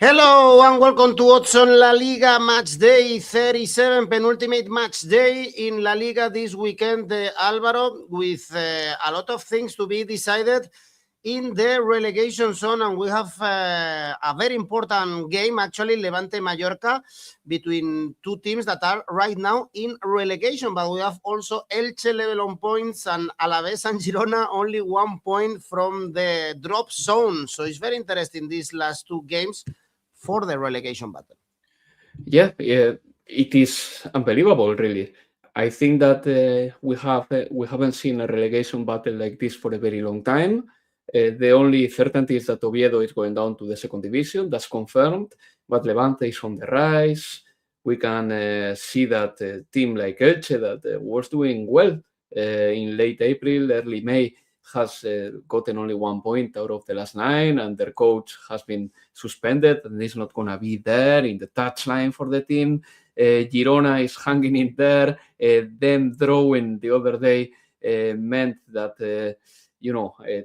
Hello and welcome to Odds on La Liga Matchday 37, penultimate match day in La Liga this weekend, Alvaro, with a lot of things to be decided in the relegation zone, and we have a very important game, actually, Levante Mallorca, between two teams that are right now in relegation, but we have also Elche level on points and Alaves and Girona only 1 point from the drop zone. So it's very interesting, these last two games for the relegation battle. Yeah, it is unbelievable, really. I think that we haven't seen a relegation battle like this for a very long time. The only certainty is that Oviedo is going down to the second division. That's confirmed. But Levante is on the rise. We can see that a team like Elche that was doing well in late April, early May, has gotten only 1 point out of the last 9, and their coach has been suspended and is not going to be there in the touchline for the team. Girona is hanging in there. Them drawing the other day meant that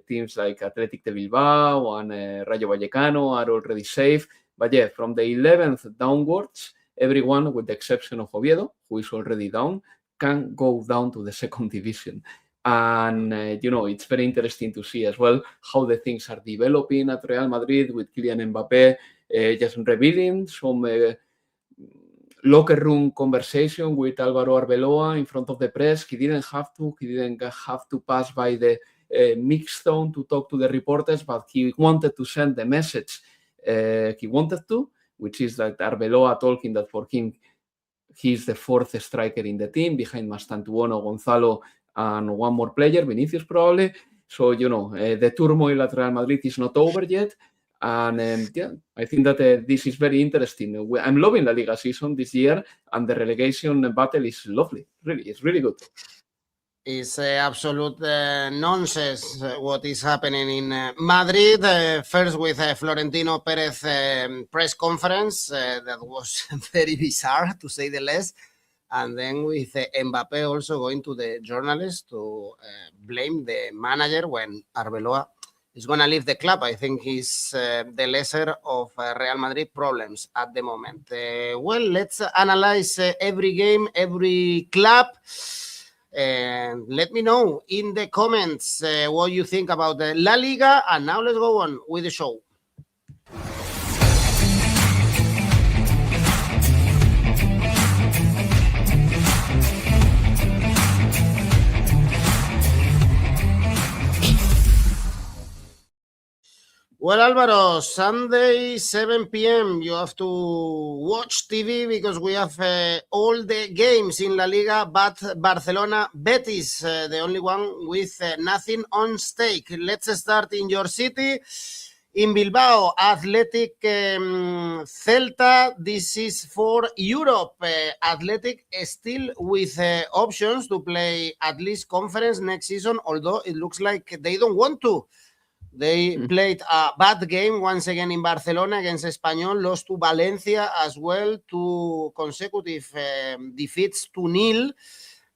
teams like Athletic de Bilbao and Rayo Vallecano are already safe. But yeah, from the 11th downwards, everyone, with the exception of Oviedo, who is already down, can go down to the second division. And, it's very interesting to see as well how the things are developing at Real Madrid with Kylian Mbappé just revealing some locker room conversation with Alvaro Arbeloa in front of the press. He didn't have to pass by the mixed zone to talk to the reporters, but he wanted to send the message he wanted to, which is that Arbeloa told him that for him, he's the fourth striker in the team, behind Mastantuono, Gonzalo, and one more player, Vinicius probably. So, the turmoil at Real Madrid is not over yet. And I think that this is very interesting. I'm loving La Liga season this year, and the relegation battle is lovely. Really, it's really good. It's absolute nonsense what is happening in Madrid. First with Florentino Perez press conference that was very bizarre, to say the least. And then with Mbappé also going to the journalists to blame the manager when Arbeloa is going to leave the club. I think he's the lesser of Real Madrid problems at the moment. Well, let's analyze every game, every club. And let me know in the comments what you think about the La Liga. And now let's go on with the show. Well, Alvaro, Sunday, 7 p.m., you have to watch TV because we have all the games in La Liga, but Barcelona, Betis, the only one with nothing on stake. Let's start in your city. In Bilbao, Athletic Celta, this is for Europe. Athletic still with options to play at least conference next season, although it looks like they don't want to. They played a bad game once again in Barcelona against Espanyol, lost to Valencia as well, 2 consecutive defeats, 2-0.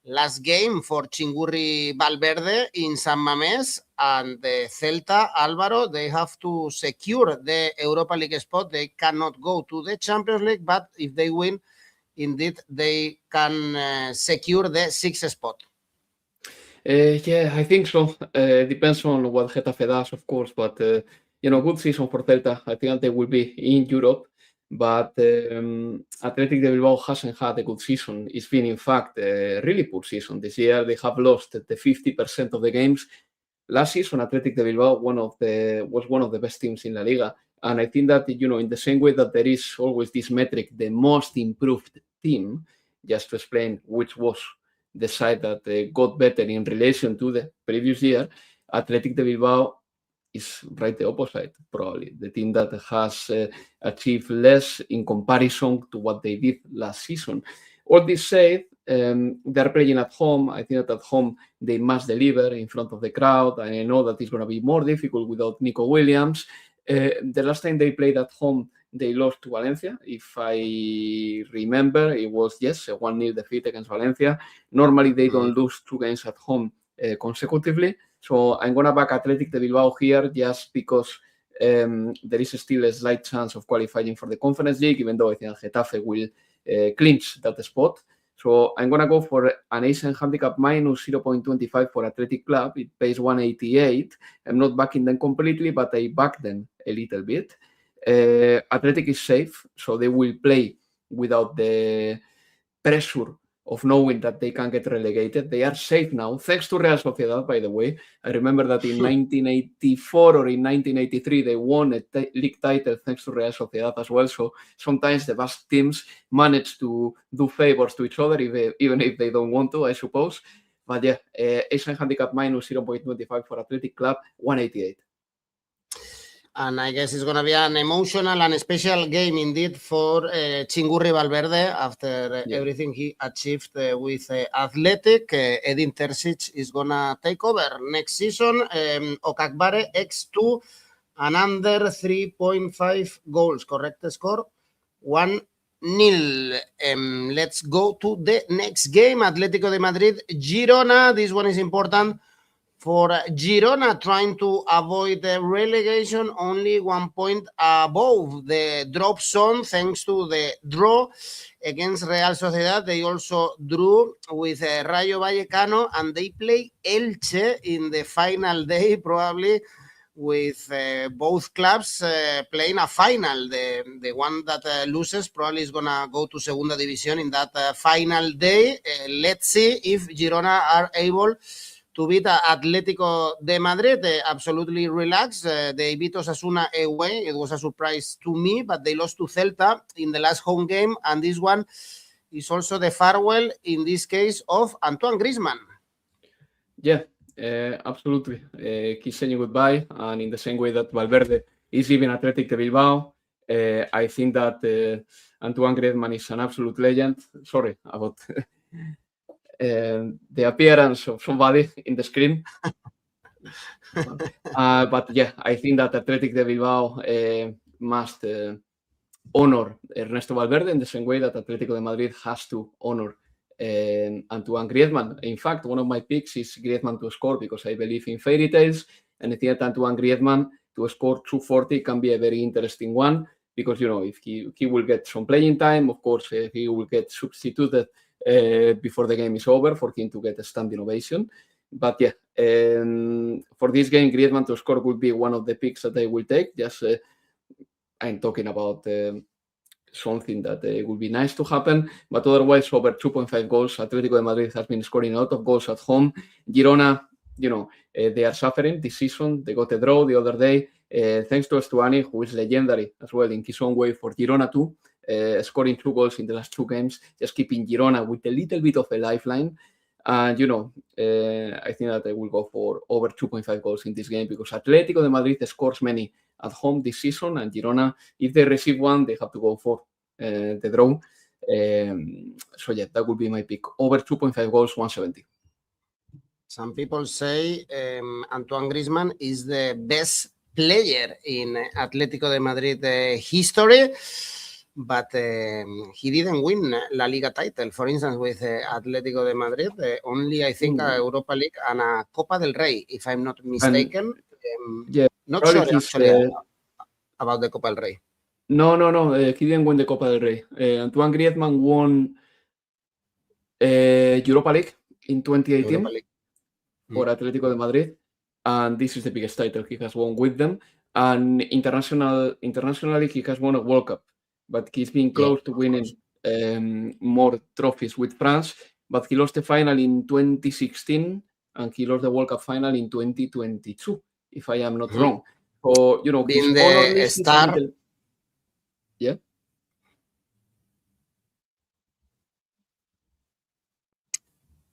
Last game for Chingurri Valverde in San Mamés, and the Celta, Alvaro, they have to secure the Europa League spot. They cannot go to the Champions League, but if they win, indeed, they can secure the 6th spot. Yeah, I think so. Depends on what Getafe does, of course, but good season for Celta. I think they will be in Europe, but Athletic de Bilbao hasn't had a good season. It's been, in fact, a really poor season this year. They have lost the 50% of the games. Last season, Athletic de Bilbao was one of the best teams in La Liga, and I think that in the same way that there is always this metric, the most improved team, just to explain which was the side that got better in relation to the previous year, Athletic de Bilbao is right the opposite, probably. The team that has achieved less in comparison to what they did last season. All this said, they're playing at home. I think that at home they must deliver in front of the crowd. And I know that it's going to be more difficult without Nico Williams. The last time they played at home, they lost to Valencia. If I remember, it was, a 1-0 defeat against Valencia. Normally, they don't lose 2 games at home consecutively. So I'm going to back Athletic de Bilbao here just because there is still a slight chance of qualifying for the Conference League, even though I think Getafe will clinch that spot. So I'm going to go for an Asian handicap minus 0.25 for Athletic Club. It pays 188. I'm not backing them completely, but I back them a little bit. Athletic is safe, so they will play without the pressure of knowing that they can get relegated. They are safe now, thanks to Real Sociedad, by the way. I remember that in 1984 or in 1983, they won a league title thanks to Real Sociedad as well. So sometimes the best teams manage to do favors to each other, even if they don't want to, I suppose. But yeah, Asian handicap minus 0.25 for Athletic Club, 188. And I guess it's going to be an emotional and special game indeed for Chingurri Valverde after everything he achieved with Athletic. Edin Terzic is going to take over next season. 𝗗𝗜𝗦𝗖𝗟𝗔𝗜𝗠𝗘𝗥 and under 3.5 goals. Correct score? 1-0. Let's go to the next game. Atletico de Madrid, Girona. This one is important for Girona, trying to avoid the relegation, only 1 point above the drop zone thanks to the draw against Real Sociedad. They also drew with Rayo Vallecano, and they play Elche in the final day, probably with both clubs playing a final. The one that loses probably is going to go to Segunda División in that final day. Let's see if Girona are able to beat Atletico de Madrid. Absolutely relaxed. They beat Osasuna away. It was a surprise to me, but they lost to Celta in the last home game, and this one is also the farewell, in this case, of Antoine Griezmann. Yeah, absolutely. He's saying goodbye, and in the same way that Valverde is leaving Athletic de Bilbao, I think that Antoine Griezmann is an absolute legend. Sorry about the appearance of somebody in the screen. But yeah, I think that Athletic de Bilbao must honor Ernesto Valverde in the same way that Atletico de Madrid has to honor Antoine Griezmann. In fact, one of my picks is Griezmann to score, because I believe in fairy tales, and I think that Antoine Griezmann to score 240 can be a very interesting one, because, you know, if he will get some playing time, of course, he will get substituted before the game is over for him to get a standing ovation. But yeah, for this game, Griezmann to score would be one of the picks that I will take. Just I'm talking about something that would be nice to happen, but otherwise over 2.5 goals. Atletico de Madrid has been scoring a lot of goals at home. Girona, you know, they are suffering this season. They got a draw the other day, thanks to Stuani, who is legendary as well in his own way for Girona too, scoring 2 goals in the last 2 games, just keeping Girona with a little bit of a lifeline. And, you know, I think that I will go for over 2.5 goals in this game, because Atletico de Madrid scores many at home this season, and Girona, if they receive one, they have to go for the draw. So yeah, that would be my pick. Over 2.5 goals, 170. Some people say Antoine Griezmann is the best player in Atletico de Madrid history, but he didn't win La Liga title, for instance, with Atletico de Madrid. Only, I think, Europa League and a Copa del Rey, if I'm not mistaken. Yeah, not sure, actually, about the Copa del Rey. No, he didn't win the Copa del Rey. Antoine Griezmann won Europa League in 2018 for Atletico de Madrid, and this is the biggest title he has won with them. And internationally, he has won a World Cup, but he's been close to winning more trophies with France. But he lost the final in 2016, and he lost the World Cup final in 2022, if I am not wrong. So, you know, being the star. Yeah.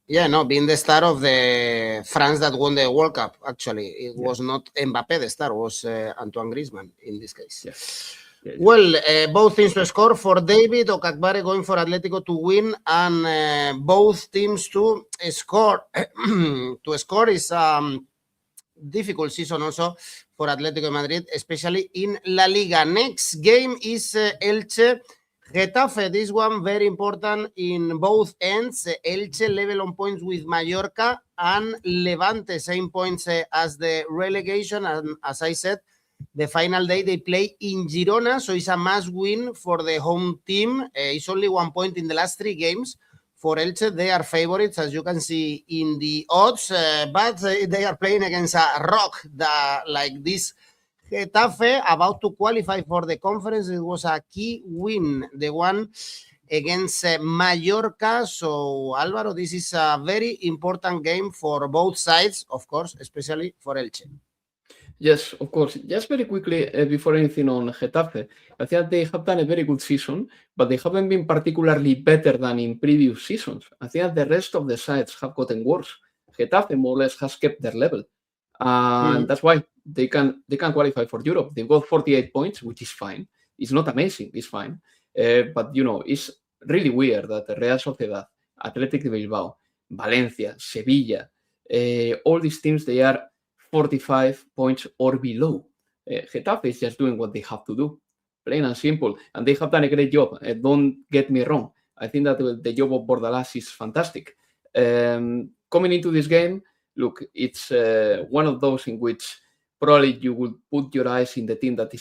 Yeah, no, being the star of the France that won the World Cup, actually. It was not Mbappé the star, was Antoine Griezmann in this case. Yeah. Well, both teams to score for David. 𝗗𝗜𝗦𝗖𝗟𝗔𝗜𝗠𝗘𝗥 going for Atletico to win, and both teams to score. To score is difficult season also for Atletico de Madrid, especially in La Liga. Next game is Elche Getafe. This one very important in both ends. Elche level on points with Mallorca, and Levante same points as the relegation. And as I said, the final day they play in Girona, so it's a must win for the home team. It's only 1 point in the last 3 games. For Elche, they are favorites, as you can see in the odds, but they are playing against a rock like this Getafe, about to qualify for the conference. It was a key win, the one against Mallorca. So, Álvaro, this is a very important game for both sides, of course, especially for Elche. Yes, of course. Just very quickly, before anything on Getafe, I think they have done a very good season, but they haven't been particularly better than in previous seasons. I think the rest of the sides have gotten worse. Getafe more or less has kept their level. And that's why they can qualify for Europe. They've got 48 points, which is fine. It's not amazing, it's fine. But, it's really weird that Real Sociedad, Atletico Bilbao, Valencia, Sevilla, all these teams, they are 45 points or below. Getafe is just doing what they have to do, plain and simple. And they have done a great job. Don't get me wrong. I think that the job of Bordalás is fantastic. Coming into this game, look, it's one of those in which probably you would put your eyes in the team that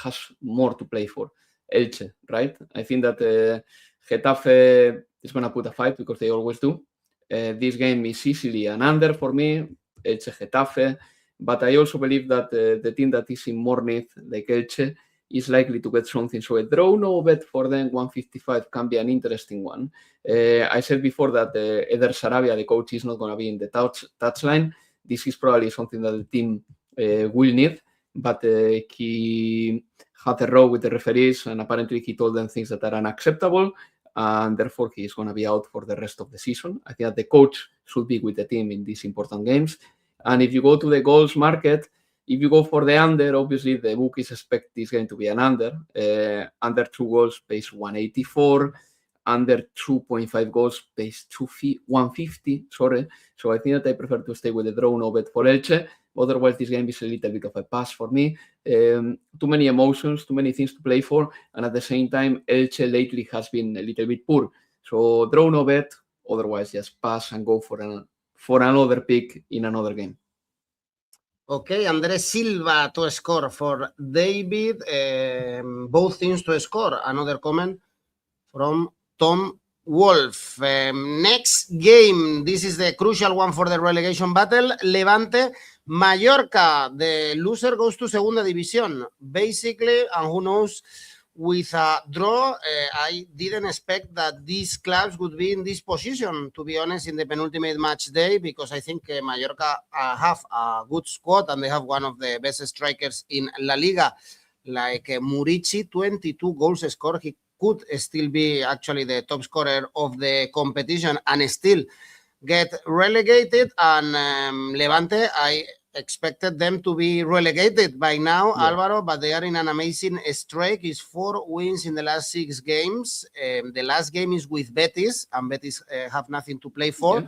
has more to play for, Elche, right? I think that Getafe is going to put a fight because they always do. This game is easily an under for me, Elche Getafe, but I also believe that the team that is in more need, like Elche, is likely to get something. So a draw no bet for them, 155, can be an interesting one. I said before that Eder Sarabia, the coach, is not going to be in the touchline. This is probably something that the team will need, but he had a row with the referees, and apparently he told them things that are unacceptable, and therefore he is going to be out for the rest of the season. I think that the coach should be with the team in these important games. And if you go to the goals market, if you go for the under, obviously the bookies expect this game to be an under. Under 2 goals pays 184. Under 2.5 goals pays 150. Sorry. So I think that I prefer to stay with the draw no bet for Elche. Otherwise, this game is a little bit of a pass for me. Too many emotions, too many things to play for. And at the same time, Elche lately has been a little bit poor. So draw no bet. Otherwise, just pass and go for another pick in another game. Okay, Andrés Silva to score for David. Both teams to score. Another comment from Tom Wolf. Next game, this is the crucial one for the relegation battle. Levante, Mallorca. The loser goes to Segunda División, basically, and who knows, with a draw, I didn't expect that these clubs would be in this position, to be honest, in the penultimate match day, because I think Mallorca have a good squad and they have one of the best strikers in La Liga, like Murici, 22 goals scored. He could still be actually the top scorer of the competition and still get relegated. And Levante, I expected them to be relegated by now, Alvaro, but they are in an amazing streak. It's 4 wins in the last 6 games. The last game is with Betis, and Betis have nothing to play for. Yeah.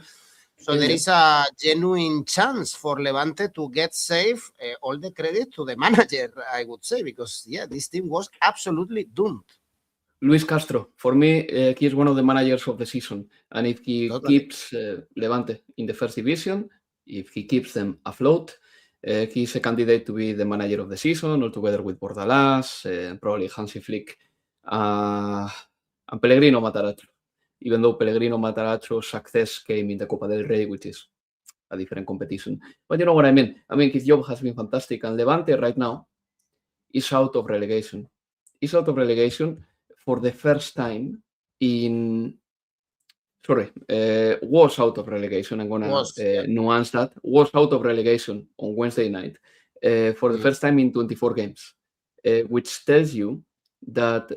So there is a genuine chance for Levante to get safe. All the credit to the manager, I would say, because, this team was absolutely doomed. Luis Castro, for me, he is one of the managers of the season. And if he keeps Levante in the first division, if he keeps them afloat, he's a candidate to be the manager of the season, all together with Bordalás, probably Hansi Flick, and Pellegrino Matarazzo. Even though Pellegrino Matarazz's success came in the Copa del Rey, which is a different competition. But you know what I mean? I mean, his job has been fantastic. And Levante right now is out of relegation. Is out of relegation for the first time in... was out of relegation. I'm going to nuance that. Was out of relegation on Wednesday night for the first time in 24 games, which tells you that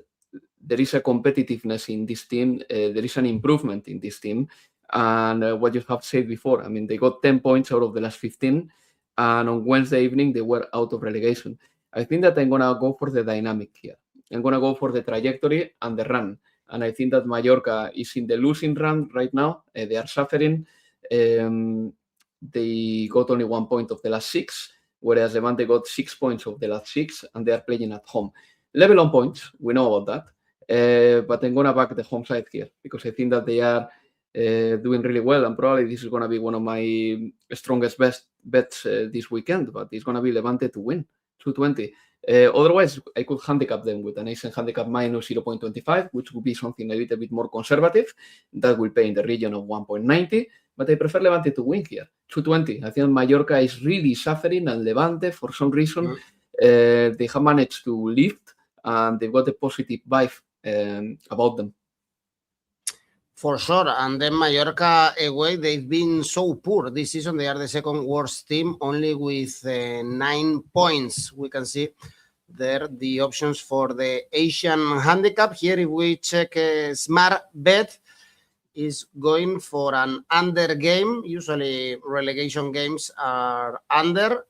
there is a competitiveness in this team. There is an improvement in this team. And what you have said before, I mean, they got 10 points out of the last 15. And on Wednesday evening, they were out of relegation. I think that I'm going to go for the dynamic here. I'm going to go for the trajectory and the run. And I think that Mallorca is in the losing run right now. They are suffering. They got only 1 point of the last 6, whereas Levante got 6 points of the last 6, and they are playing at home. Level on points, we know about that. But I'm going to back the home side here because I think that they are doing really well. And probably this is going to be one of my strongest bets this weekend. But it's going to be Levante to win. 220. Otherwise, I could handicap them with an ace and handicap minus 0.25, which would be something a little bit more conservative. That will pay in the region of 1.90. But I prefer Levante to win here, 220. I think Mallorca is really suffering, and Levante, for some reason, they have managed to lift, and they've got a positive vibe about them. For sure. And then Mallorca away, they've been so poor this season. They are the second worst team, only with 9 points. We can see there the options for the Asian handicap. Here, if we check smart bet, is going for an under game. Usually relegation games are under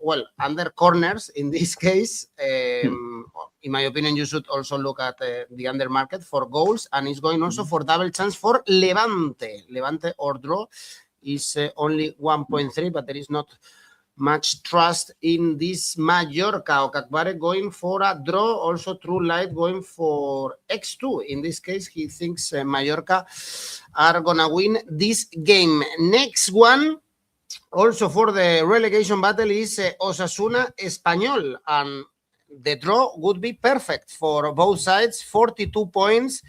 corners. In this case, in my opinion, you should also look at the under market for goals, and it's going also for double chance for Levante. Levante or draw is only 1.3, but there is not much trust in this Mallorca. 𝗗𝗦𝗦𝗅𝗏 going for a draw, also True Light going for X2. In this case, he thinks Mallorca are gonna win this game. Next one, also for the relegation battle, is Osasuna Espanyol, and the draw would be perfect for both sides, 42 points.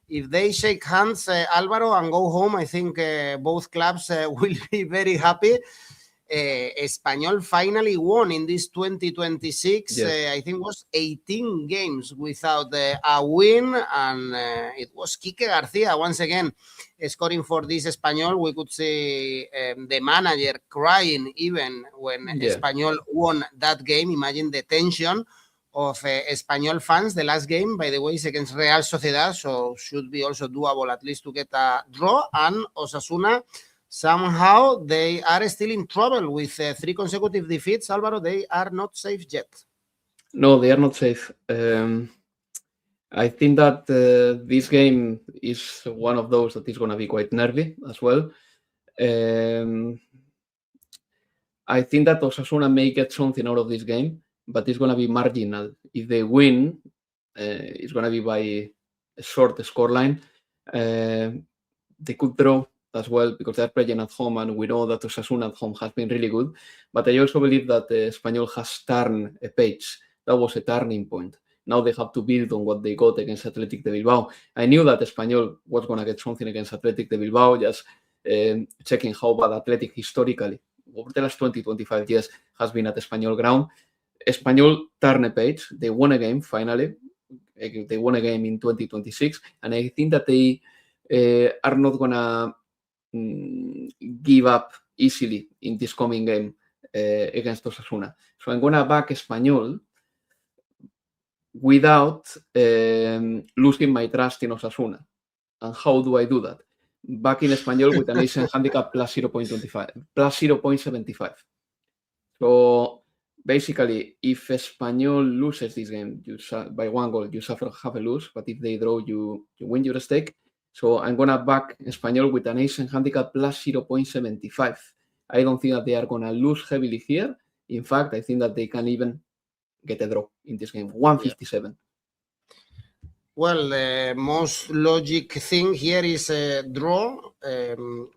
If they shake hands, Alvaro, and go home, I think both clubs will be very happy. Espanyol finally won in this 2026. I think it was 18 games without a win, and it was 𝗗𝗜𝗦𝗏𝗗𝗏 once again scoring for this Espanyol. We could see the manager crying even when Espanyol won that game. Imagine the tension of Espanyol fans. The last game, by the way, is against Real Sociedad, so should be also doable at least to get a draw. And Osasuna, somehow they are still in trouble with 3 consecutive defeats. Alvaro, they are not safe yet. No, they are not safe. I think that this game is one of those that is going to be quite nervy as well. I think that Osasuna may get something out of this game, but it's going to be marginal. If they win, it's going to be by a short scoreline. They could draw as well because they're playing at home, and we know that Osasuna at home has been really good. But I also believe that Espanyol has turned a page. That was a turning point. Now they have to build on what they got against Athletic de Bilbao. I knew that Espanyol was going to get something against Athletic de Bilbao, just checking how bad Athletic historically, over the last 20-25 years, has been at Espanyol ground. Espanyol turned a page. They won a game, finally. They won a game in 2026. And I think that they are not going to give up easily in this coming game against Osasuna. So I'm going to back Espanyol without losing my trust in Osasuna. And how do I do that? Backing Espanyol with an ace and handicap plus 0.75. So basically, if Espanyol loses this game by 1 goal, you suffer half a lose. But if they draw, you win your stake. So I'm going to back Espanyol with an ace and handicap plus 0.75. I don't think that they are going to lose heavily here. In fact, I think that they can even get a draw in this game, 157. Well, the most logic thing here is a draw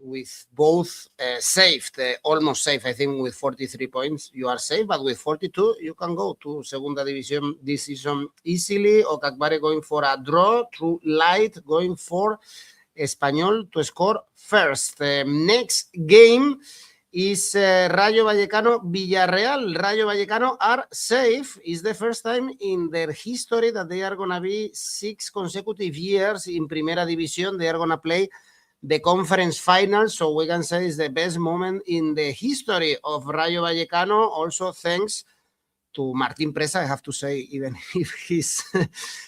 with both safe, almost safe. I think with 43 points you are safe, but with 42 you can go to Segunda División this season easily. 𝗗𝗦𝗦𝗅𝗏 going for a draw, True Light going for Espanyol to score first. Next game is Rayo Vallecano Villarreal. Rayo Vallecano are safe. It's the first time in their history that they are going to be 6 consecutive years in Primera División. They are going to play the conference final. So we can say it's the best moment in the history of Rayo Vallecano. Also thanks to Martín Presa, I have to say, even if his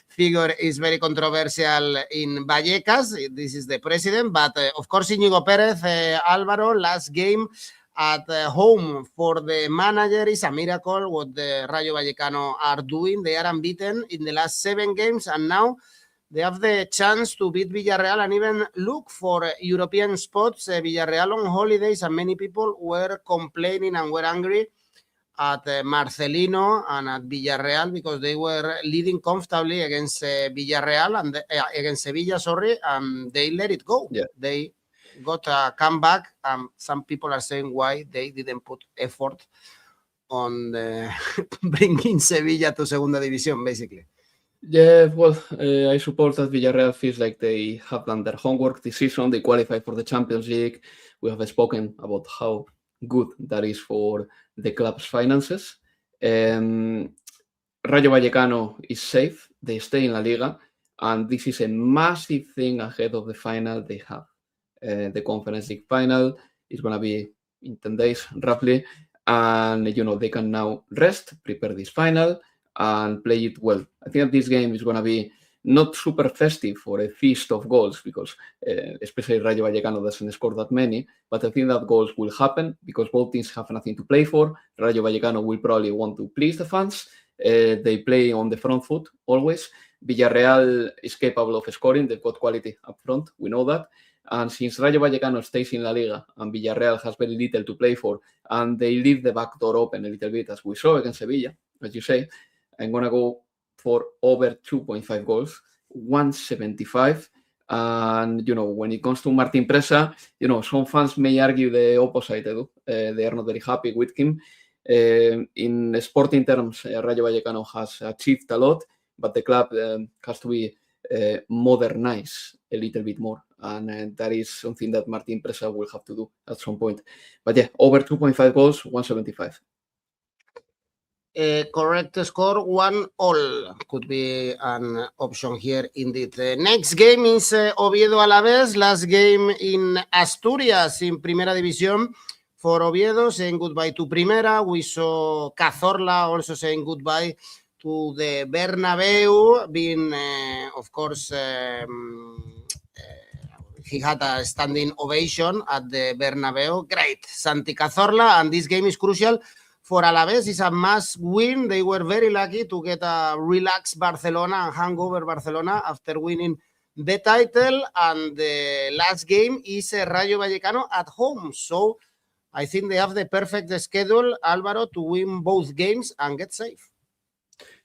figure is very controversial in Vallecas, this is the president, but of course Íñigo Pérez, Álvaro, last game at home for the manager is a miracle what the Rayo Vallecano are doing. They are unbeaten in the last 7 games, and now they have the chance to beat Villarreal and even look for European spots. Villarreal on holidays, and many people were complaining and were angry at Marcelino and at Villarreal because they were leading comfortably against Villarreal and against Sevilla, and they let it go. Yeah. They got a comeback, and some people are saying why they didn't put effort on bringing Sevilla to Segunda División, basically. Yeah, well, I suppose that Villarreal feels like they have done their homework this season. They qualified for the Champions League. We have spoken about how good that is for the club's finances. Rayo Vallecano is safe. They stay in La Liga. And this is a massive thing ahead of the final they have. The Conference League final is going to be in 10 days, roughly. And, they can now rest, prepare this final, and play it well. I think that this game is going to be not super festive for a feast of goals because especially Rayo Vallecano doesn't score that many, but I think that goals will happen because both teams have nothing to play for. Rayo Vallecano will probably want to please the fans. They play on the front foot always. Villarreal is capable of scoring. They've got quality up front. We know that. And since Rayo Vallecano stays in La Liga and Villarreal has very little to play for and they leave the back door open a little bit as we saw against Sevilla, as you say, I'm going to go for over 2.5 goals, 175. And, when it comes to Martín Presa, some fans may argue the opposite, Edu. They are not very happy with him. In sporting terms, Rayo Vallecano has achieved a lot, but the club has to be modernized a little bit more. And that is something that Martín Presa will have to do at some point. But yeah, over 2.5 goals, 175. Correct score, 1-1 could be an option here indeed. The next game is Oviedo Alaves, last game in Asturias in Primera División for Oviedo, saying goodbye to Primera. We saw Cazorla also saying goodbye to the Bernabeu, being, of course, he had a standing ovation at the Bernabeu. Great, Santi Cazorla, and this game is crucial for Alaves. It's a must win. They were very lucky to get a relaxed Barcelona and hangover Barcelona after winning the title. And the last game is Rayo Vallecano at home. So I think they have the perfect schedule, Alvaro, to win both games and get safe.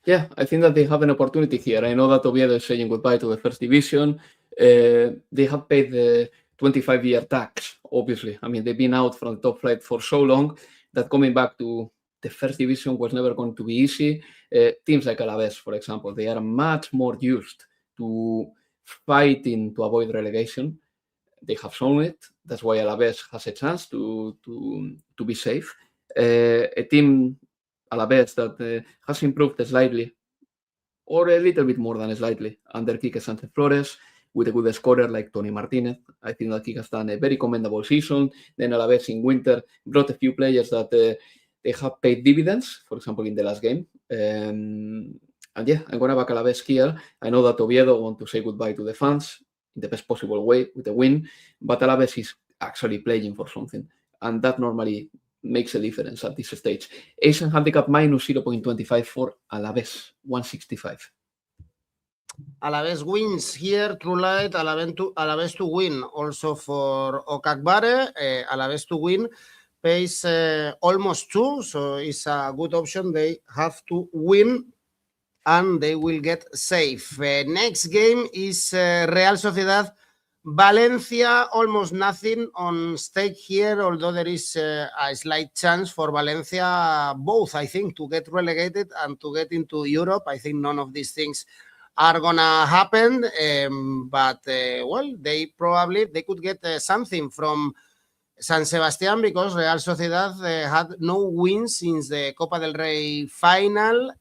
Yeah, I think that they have an opportunity here. I know that Oviedo is saying goodbye to the first division. They have paid the 25-year tax, obviously. I mean, they've been out from the top flight for so long that coming back to the first division was never going to be easy. Teams like Alaves, for example, they are much more used to fighting to avoid relegation. They have shown it. That's why Alaves has a chance to be safe. A team, Alaves, that has improved slightly, or a little bit more than slightly, under Quique Sánchez Flores, with a good scorer like Tony Martinez. I think that he has done a very commendable season. Then Alaves in winter brought a few players that they have paid dividends, for example, in the last game. And yeah, I'm going to back Alaves here. I know that Oviedo want to say goodbye to the fans in the best possible way with a win, but Alaves is actually playing for something. And that normally makes a difference at this stage. Asian handicap minus 0.25 for Alaves, 165. Alaves wins here, True Light, Alaves to win. Also for 𝗗𝗜𝗦𝗖𝗟𝗔𝗜𝗍, Alaves to win pays almost 2, so it's a good option. They have to win and they will get safe. Next game is Real Sociedad Valencia, almost nothing on stake here, although there is a slight chance for Valencia, both, I think, to get relegated and to get into Europe. I think none of these things are gonna happen, but well, they could get something from San Sebastián because Real Sociedad had no wins since the Copa del Rey final,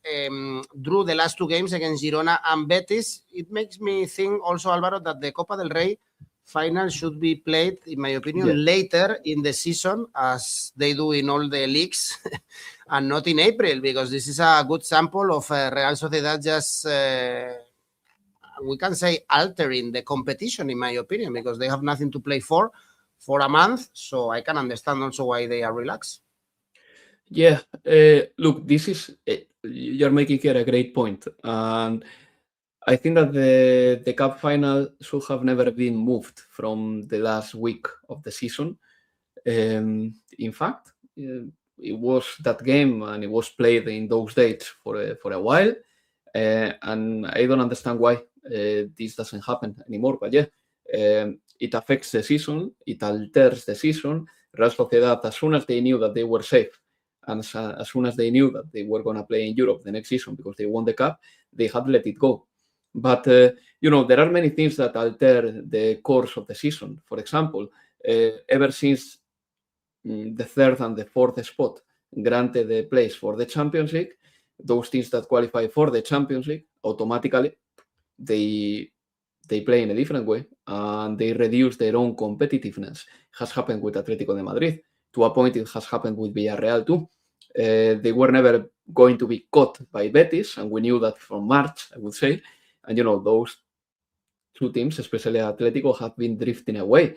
drew the last 2 games against Girona and Betis. It makes me think also, Alvaro, that the Copa del Rey final should be played, in my opinion, later in the season, as they do in all the leagues, and not in April, because this is a good sample of Real Sociedad just, we can say, altering the competition, in my opinion, because they have nothing to play for a month, so I can understand also why they are relaxed. Yeah, look, this is, you're making here a great point, and I think that the cup final should have never been moved from the last week of the season. In fact, it was that game and it was played in those dates for a while, and I don't understand why this doesn't happen anymore, but yeah, it affects the season, it alters the season. Real Sociedad, as soon as they knew that they were safe and as soon as they knew that they were going to play in Europe the next season because they won the cup, they had let it go. But, there are many things that alter the course of the season. For example, ever since the third and the fourth spot granted the place for the Champions League, those teams that qualify for the Champions League, automatically, they play in a different way and they reduce their own competitiveness. It has happened with Atletico de Madrid. To a point, it has happened with Villarreal too. They were never going to be caught by Betis, and we knew that from March, I would say. And, those two teams, especially Atletico, have been drifting away.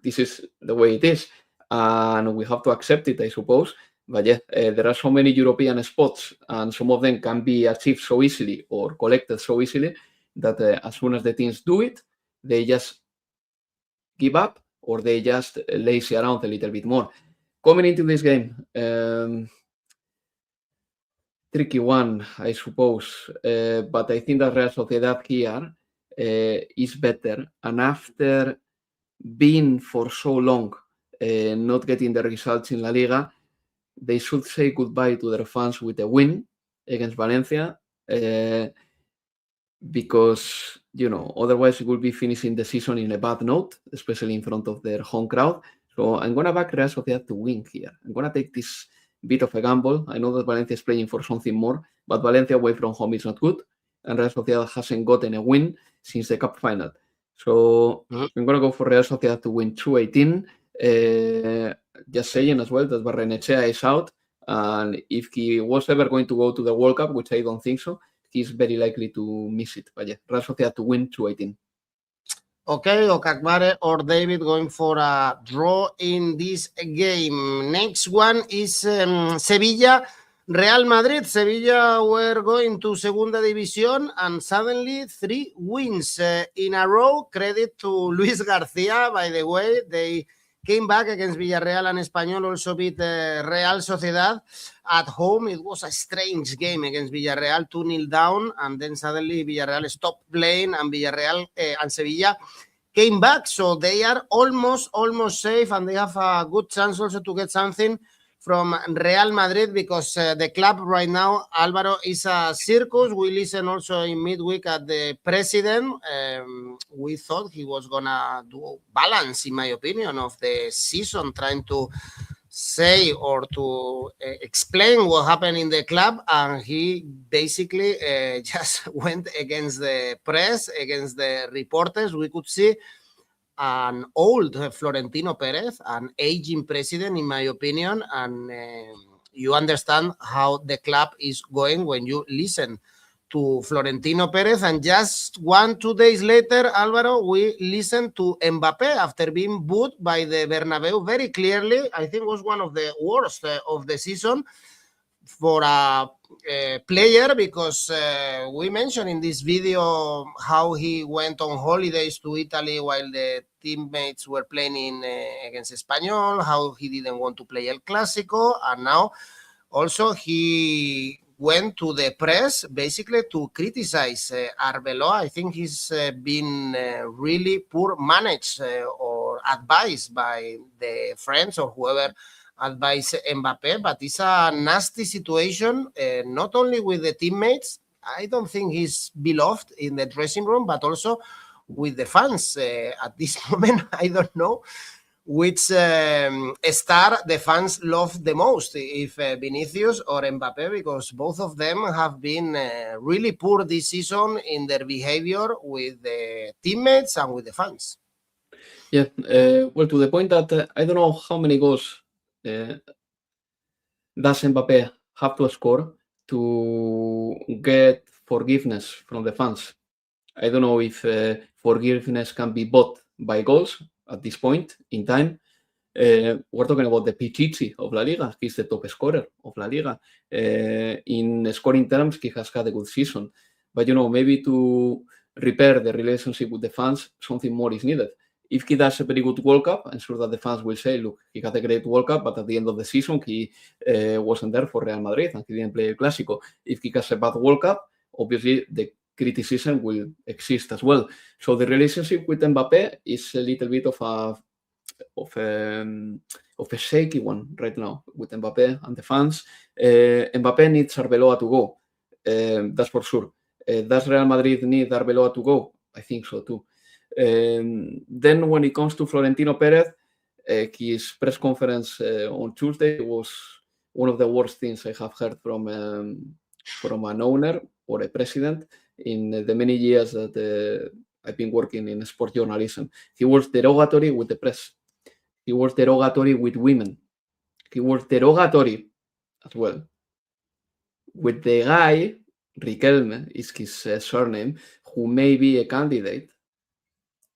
This is the way it is. And we have to accept it, I suppose. But yeah, there are so many European spots, and some of them can be achieved so easily or collected so easily that as soon as the teams do it, they just give up or they just lazy around a little bit more. Coming into this game, tricky one, I suppose, but I think that Real Sociedad here is better. And after being for so long not getting the results in La Liga, they should say goodbye to their fans with a win against Valencia, because, otherwise it will be finishing the season in a bad note, especially in front of their home crowd. So I'm going to back Real Sociedad to win here. I'm going to take this bit of a gamble. I know that Valencia is playing for something more, but Valencia away from home is not good, and Real Sociedad hasn't gotten a win since the cup final. So I'm going to go for Real Sociedad to win 2-18. Just saying as well that Barrenechea is out, and if he was ever going to go to the World Cup, which I don't think so, he's very likely to miss it. But yeah, Real Sociedad to win 2-18. Okay, or 𝗗𝗏𝗦𝗓 or David going for a draw in this game. Next one is Sevilla, Real Madrid. Sevilla were going to Segunda División and suddenly 3 wins in a row. Credit to Luis García, by the way. They came back against Villarreal and Espanyol, also beat Real Sociedad at home. It was a strange game against Villarreal, 2-0 down, and then suddenly Villarreal stopped playing and Villarreal and Sevilla came back. So they are almost safe, and they have a good chance also to get something from Real Madrid, because the club right now, Alvaro, is a circus. We listen also in midweek at the president. We thought he was going to do balance, in my opinion, of the season, trying to say or to explain what happened in the club, and he basically just went against the press, against the reporters. We could see an old Florentino Perez, an aging president, in my opinion, and you understand how the club is going when you listen to Florentino Perez. And just 1-2 days later, Alvaro, we listened to Mbappé after being booed by the Bernabeu very clearly. I think it was one of the worst of the season for a player, because we mentioned in this video how he went on holidays to Italy while the teammates were playing against Espanyol, how he didn't want to play El Clásico, and now also he went to the press basically to criticize Arbeloa. I think he's been really poor managed or advised by the friends or whoever advise Mbappé, but it's a nasty situation, not only with the teammates. I don't think he's beloved in the dressing room, but also with the fans. At this moment, I don't know which star the fans love the most, if Vinicius or Mbappé, because both of them have been really poor this season in their behavior with the teammates and with the fans. Yeah, well, to the point that I don't know how many goals does Mbappé have to score to get forgiveness from the fans. I don't know if forgiveness can be bought by goals at this point in time. We're talking about the Pichichi of La Liga. He's the top scorer of La Liga. In scoring terms, he has had a good season. But, maybe to repair the relationship with the fans, something more is needed. If he does a very good World Cup, I'm sure that the fans will say, look, he had a great World Cup, but at the end of the season, he wasn't there for Real Madrid and he didn't play El Clásico. If he has a bad World Cup, obviously the criticism will exist as well. So the relationship with Mbappé is a little bit of a a shaky one right now with Mbappe and the fans. Mbappe needs Arbeloa to go. That's for sure. Does Real Madrid need Arbeloa to go? I think so too. Then when it comes to Florentino Perez, his press conference on Tuesday was one of the worst things I have heard from an owner or a president in the many years that I've been working in sport journalism. He was derogatory with the press. He was derogatory with women. He was derogatory as well with the guy, 𝗗𝗜𝗦𝗖𝗟𝗔𝗜𝗠𝗘𝗥 is his surname, who may be a candidate,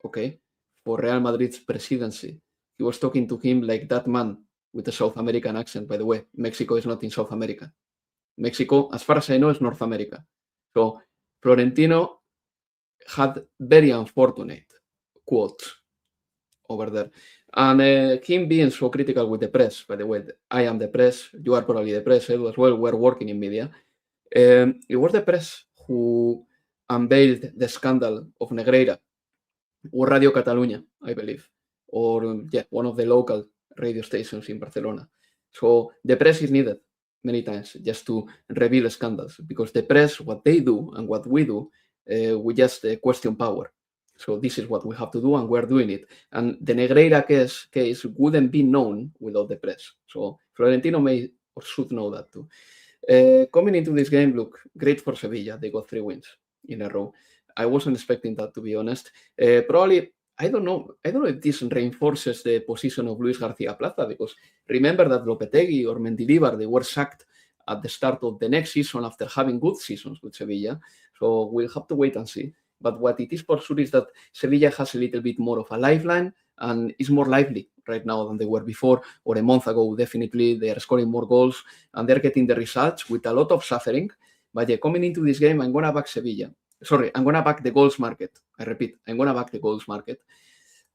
okay, for Real Madrid's presidency. He was talking to him like that man with a South American accent, by the way. Mexico is not in South America. Mexico, as far as I know, is North America. So Florentino had very unfortunate quotes over there. And him being so critical with the press, by the way, I am the press, you are probably the press, Edu as well, we're working in media. It was the press who unveiled the scandal of Negreira, or Radio Catalunya, I believe, or one of the local radio stations in Barcelona. So the press is needed many times just to reveal scandals, because the press, what they do and what we do, we just question power. So this is what we have to do, and we're doing it. And the Negreira case wouldn't be known without the press. So Florentino may or should know that too. Coming into this game, look, great for Sevilla. They got 3 wins in a row. I wasn't expecting that, to be honest. Probably, I don't know if this reinforces the position of Luis García Plaza, because remember that Lopetegui or Mendilibar, they were sacked at the start of the next season after having good seasons with Sevilla. So we'll have to wait and see. But what it is for sure is that Sevilla has a little bit more of a lifeline and is more lively right now than they were before, or a month ago. Definitely, they are scoring more goals and they're getting the results with a lot of suffering. But yeah, coming into this game, I'm going to back Sevilla. Sorry, I'm going to back the goals market. I repeat, I'm going to back the goals market.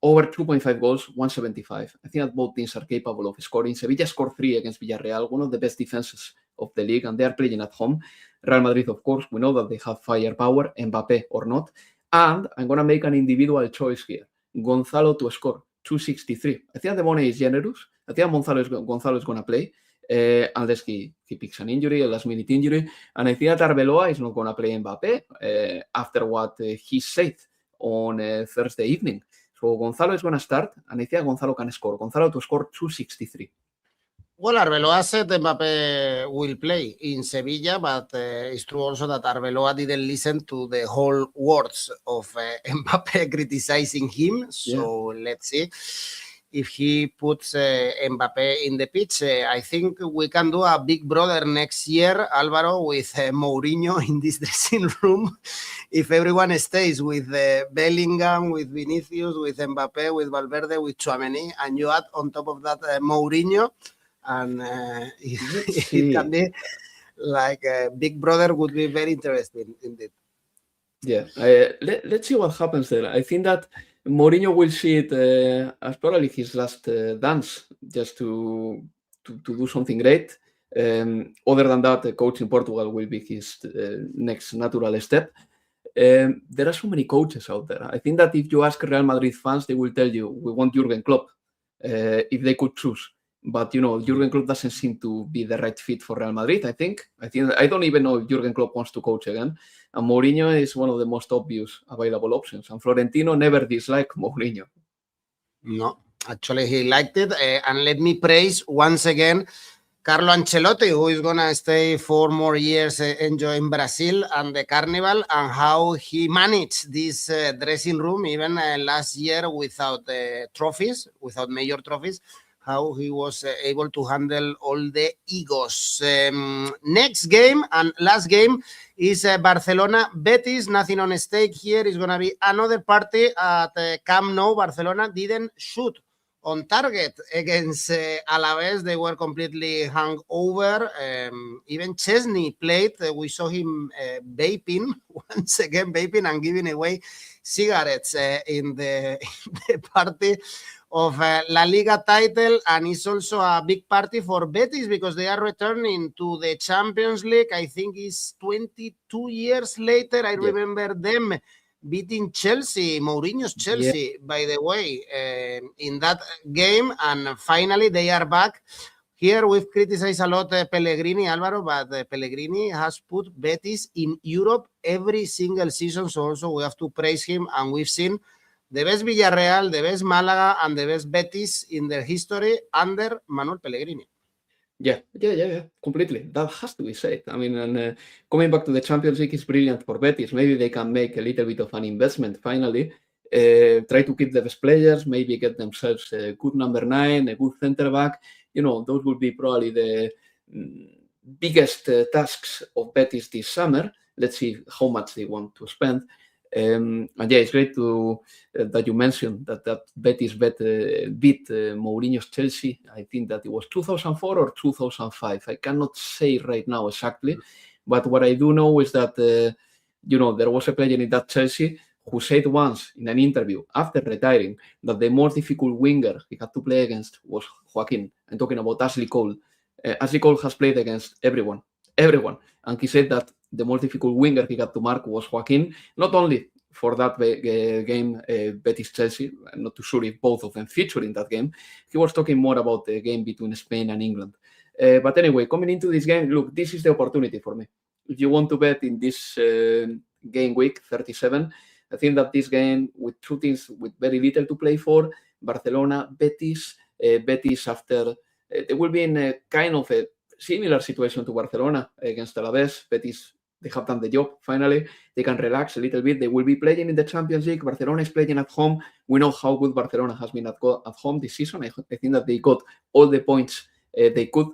Over 2.5 goals, 175. I think that both teams are capable of scoring. Sevilla scored 3 against Villarreal, one of the best defenses of the league, and they are playing at home. Real Madrid, of course, we know that they have firepower, Mbappe or not. And I'm going to make an individual choice here. Gonzalo to score, 263. I think the money is generous. I think Gonzalo is going to play, unless he picks an injury, a last-minute injury. And I think that Arbeloa is not going to play Mbappe after what he said on Thursday evening. So Gonzalo is going to start, and I think Gonzalo can score. Gonzalo to score 263. Well, Arbeloa said Mbappe will play in Sevilla, but it's true also that Arbeloa didn't listen to the whole words of Mbappe criticizing him. So let's see if he puts Mbappe in the pitch. I think we can do a big brother next year, Alvaro, with Mourinho in this dressing room. If everyone stays with Bellingham, with Vinicius, with Mbappe, with Valverde, with Tchouaméni, and you add on top of that Mourinho, and it can be like Big Brother would be very interesting indeed. Yeah, let's see what happens there. I think that Mourinho will see it as probably his last dance, just to do something great. Other than that, the coach in Portugal will be his next natural step. There are so many coaches out there. I think that if you ask Real Madrid fans, they will tell you, we want Jurgen Klopp, if they could choose. But, Jurgen Klopp doesn't seem to be the right fit for Real Madrid, I think. I don't even know if Jurgen Klopp wants to coach again. And Mourinho is one of the most obvious available options. And Florentino never disliked Mourinho. No, actually he liked it. And let me praise once again Carlo Ancelotti, who is going to stay 4 more years enjoying Brazil and the Carnival, and how he managed this dressing room even last year without trophies, without major trophies, how he was able to handle all the egos. Next game and last game is Barcelona Betis. Nothing on stake here. It's going to be another party at Camp Nou. Barcelona didn't shoot on target against Alaves. They were completely hungover. Even Chesney played. We saw him vaping, once again vaping and giving away cigarettes in the party of La Liga title, and it's also a big party for Betis because they are returning to the Champions League. I think it's 22 years later. I remember them beating Chelsea, Mourinho's Chelsea, by the way, in that game. And finally, they are back. Here we've criticized a lot Pellegrini, Alvaro, but Pellegrini has put Betis in Europe every single season. So also we have to praise him. And we've seen the best Villarreal, the best Malaga, and the best Betis in their history under Manuel Pellegrini. Yeah, completely. That has to be said. I mean, and coming back to the Champions League is brilliant for Betis. Maybe they can make a little bit of an investment finally. Try to keep the best players, maybe get themselves a good number 9, a good center back. Those would be probably the biggest tasks of Betis this summer. Let's see how much they want to spend. And yeah, it's great that you mentioned that Betis beat Mourinho's Chelsea. I think that it was 2004 or 2005. I cannot say right now exactly, but what I do know is that there was a player in that Chelsea who said once in an interview after retiring that the most difficult winger he had to play against was Joaquin. I'm talking about Ashley Cole. Ashley Cole has played against everyone. And he said that the most difficult winger he had to mark was Joaquin, not only for that game, Betis-Chelsea. I'm not too sure if both of them featured in that game. He was talking more about the game between Spain and England. But anyway, coming into this game, look, this is the opportunity for me. If you want to bet in this game week 37, I think that this game with two teams with very little to play for, Barcelona, Betis after, they will be in a kind of a similar situation to Barcelona against Alaves. Betis, they have done the job finally. They can relax a little bit. They will be playing in the Champions League. Barcelona is playing at home. We know how good Barcelona has been at home this season. I think that they got all the points they could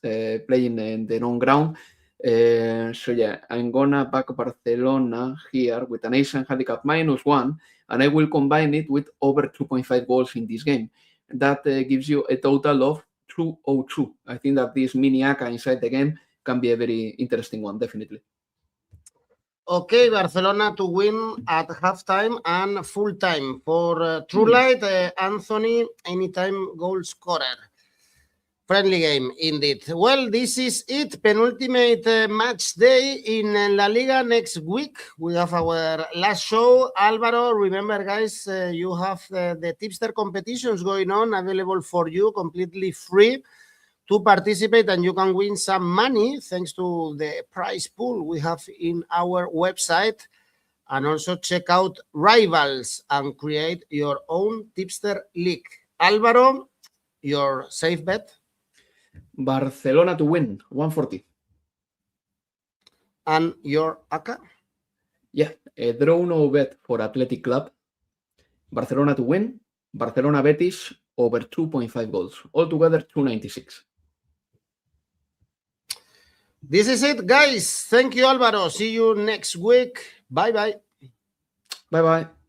playing in their own ground. So yeah, I'm gonna back Barcelona here with an Asian handicap -1, and I will combine it with over 2.5 goals in this game. That gives you a total of 202. I think that this mini ACA inside the game can be a very interesting one, definitely. Okay, Barcelona to win at halftime and full time. For True Light, Anthony, anytime goal scorer. Friendly game, indeed. Well, this is it. Penultimate match day in La Liga next week. We have our last show. Alvaro, remember, guys, you have the tipster competitions going on, available for you, completely free to participate, and you can win some money thanks to the prize pool we have in our website. And also check out Rivals and create your own tipster league. Alvaro, your safe bet? Barcelona to win, 140. And your ACA? Yeah, a draw no bet for Athletic Club. Barcelona to win, Barcelona Betis over 2.5 goals. Altogether, 296. This is it, guys. Thank you, Alvaro. See you next week. Bye-bye. Bye-bye.